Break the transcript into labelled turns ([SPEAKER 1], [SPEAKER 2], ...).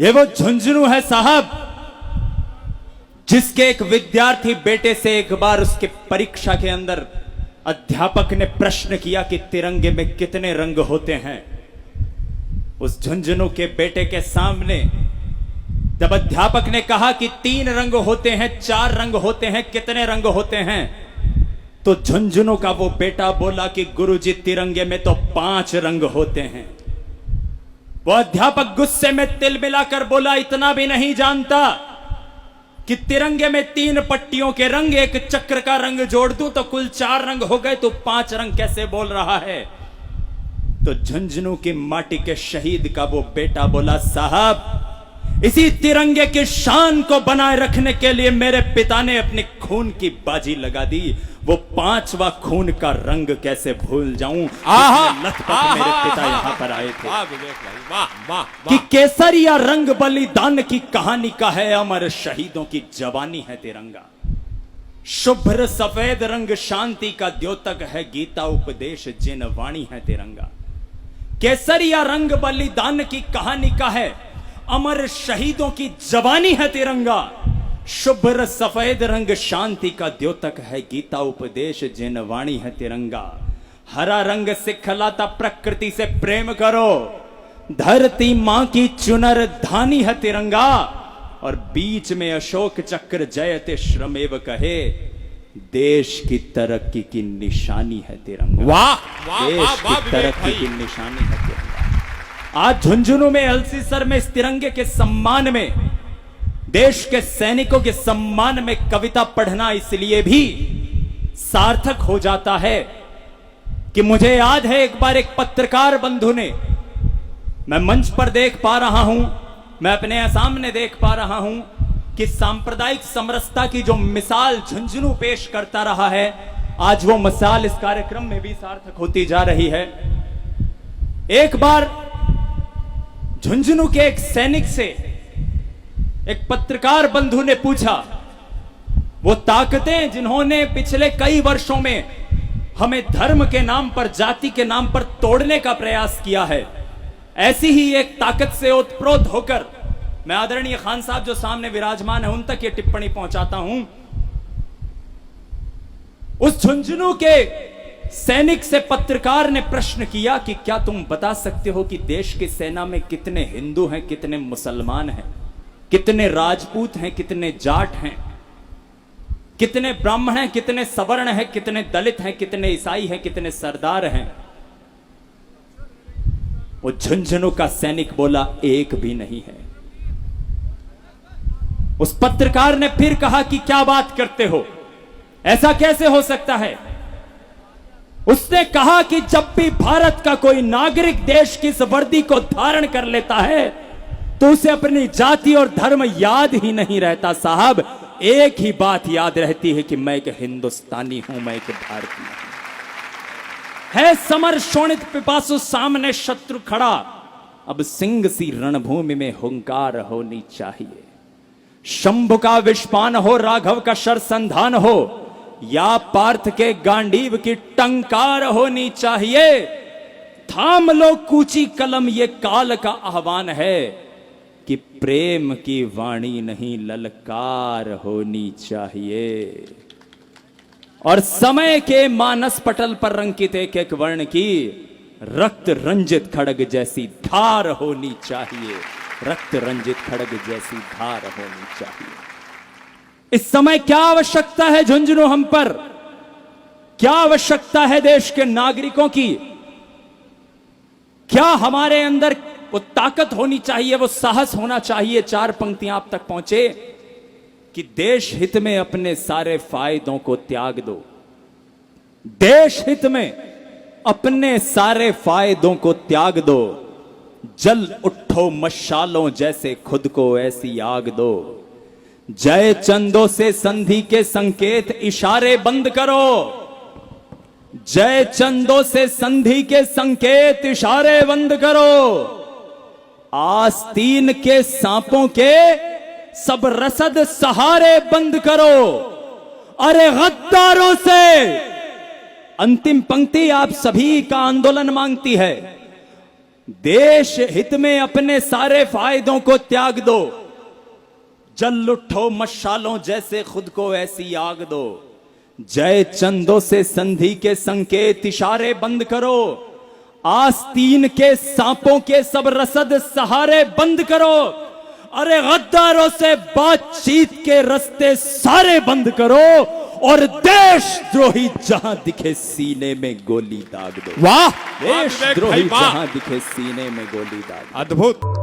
[SPEAKER 1] ये वो झुंझुनू है साहब, जिसके एक विद्यार्थी बेटे से एक बार उसके परीक्षा के अंदर अध्यापक ने प्रश्न किया कि तिरंगे में कितने रंग होते हैं। उस झुंझुनू के बेटे के सामने जब अध्यापक ने कहा कि 3 रंग होते हैं, 4 रंग होते हैं, कितने रंग होते हैं, तो झुंझुनू का वो बेटा बोला कि गुरुजी तिरंगे में तो 5 रंग होते हैं। वो अध्यापक गुस्से में तिल मिलाकर बोला, इतना भी नहीं जानता कि तिरंगे में 3 पट्टियों के रंग, एक चक्र का रंग जोड़ दूं तो कुल 4 रंग हो गए, तो 5 रंग कैसे बोल रहा है। तो झुंझुनू की माटी के शहीद का वो बेटा बोला, साहब इसी तिरंगे की शान को बनाए रखने के लिए मेरे पिता ने अपने खून की बाजी लगा दी। वो 5वां खून का रंग कैसे भूल जाऊं। लथपथ मेरे पिता यहां पर आए थे। वाह कि केसरिया रंग बलिदान की कहानी का है, अमर शहीदों की जवानी है तिरंगा। शुभ्र सफेद रंग शांति का द्योतक है, गीता उपदेश जिन वाणी है तिरंगा। केसरिया रंग बलिदान की कहानी का है, अमर शहीदों की जवानी है तिरंगा। शुभ्र सफेद रंग शांति का द्योतक है, गीता उपदेश जिन वाणी है तिरंगा। हरा रंग सिखलाता प्रकृति से प्रेम करो, धरती मां की चुनर धानी है तिरंगा। और बीच में अशोक चक्र जयते श्रमेव कहे, देश की तरक्की की निशानी है तिरंगा।
[SPEAKER 2] वाह
[SPEAKER 1] देश की तरक्की की निशानी है तिरंगा। आज झुंझुनू में अल्सीसर में इस तिरंगे के सम्मान में, देश के सैनिकों के सम्मान में कविता पढ़ना इसलिए भी सार्थक हो जाता है कि मुझे याद है एक बार एक पत्रकार बंधु ने, मैं मंच पर देख पा रहा हूं, मैं अपने सामने देख पा रहा हूं कि सांप्रदायिक समरसता की जो मिसाल झुंझुनू पेश करता रहा है, आज वो मिसाल इस कार्यक्रम में भी सार्थक होती जा रही है। एक बार झुंझुनू के एक सैनिक से एक पत्रकार बंधु ने पूछा, वो ताकतें जिन्होंने पिछले कई वर्षों में हमें धर्म के नाम पर, जाति के नाम पर तोड़ने का प्रयास किया है, ऐसी ही एक ताकत से ओतप्रोत होकर मैं आदरणीय खान साहब जो सामने विराजमान है उन तक ये टिप्पणी पहुंचाता हूं। उस झुंझुनू के सैनिक से पत्रकार ने प्रश्न किया कि क्या तुम बता सकते हो कि देश की सेना में कितने हिंदू हैं, कितने मुसलमान हैं, कितने राजपूत हैं, कितने जाट हैं, कितने ब्राह्मण हैं, कितने सवर्ण हैं, कितने दलित हैं, कितने ईसाई हैं, कितने सरदार हैं। वो झुंझुनू का सैनिक बोला, एक भी नहीं है। उस पत्रकार ने फिर कहा कि क्या बात करते हो, ऐसा कैसे हो सकता है। उसने कहा कि जब भी भारत का कोई नागरिक देश की इस वर्दी को धारण कर लेता है तो उसे अपनी जाति और धर्म याद ही नहीं रहता साहब, एक ही बात याद रहती है कि मैं एक हिंदुस्तानी हूं, मैं एक भारतीय हूं। है समर शोणित पिपासु सामने शत्रु खड़ा, अब सिंह सी रणभूमि में हुंकार होनी चाहिए। शंभु का विष्पान हो, राघव का शरसंधान हो, या पार्थ के गांडीव की टंकार होनी चाहिए। थाम लो कूची कलम, ये काल का आह्वान है कि प्रेम की वाणी नहीं ललकार होनी चाहिए। और समय के मानस पटल पर रंकित एक एक वर्ण की रक्त रंजित खड़ग जैसी धार होनी चाहिए, रक्त रंजित खड़ग जैसी धार होनी चाहिए। इस समय क्या आवश्यकता है झुंझुनू हम पर, क्या आवश्यकता है देश के नागरिकों की, क्या हमारे अंदर वो ताकत होनी चाहिए, वो साहस होना चाहिए, 4 पंक्तियां आप तक पहुंचे कि देश हित में अपने सारे फायदों को त्याग दो, देश हित में अपने सारे फायदों को त्याग दो, जल उठो मशालों जैसे खुद को ऐसी आग दो, जय चंदों से संधि के संकेत इशारे बंद करो, जय चंदों से संधि के संकेत इशारे बंद करो, आस्तीन के सांपों के सब रसद सहारे बंद करो। अरे गद्दारों से, अंतिम पंक्ति आप सभी का आंदोलन मांगती है, देश हित में अपने सारे फायदों को त्याग दो, जल उठो मशालों जैसे खुद को ऐसी आग दो। जय चंदों से संधि के संकेत इशारे बंद करो, आस्तीन के सांपों के सब रसद सहारे बंद करो। अरे गद्दारों से बातचीत के रास्ते सारे बंद करो और देशद्रोही जहां दिखे सीने में गोली दाग दो।
[SPEAKER 2] वाह
[SPEAKER 1] देशद्रोही जहां दिखे सीने में गोली दाग दो।
[SPEAKER 2] अद्भुत।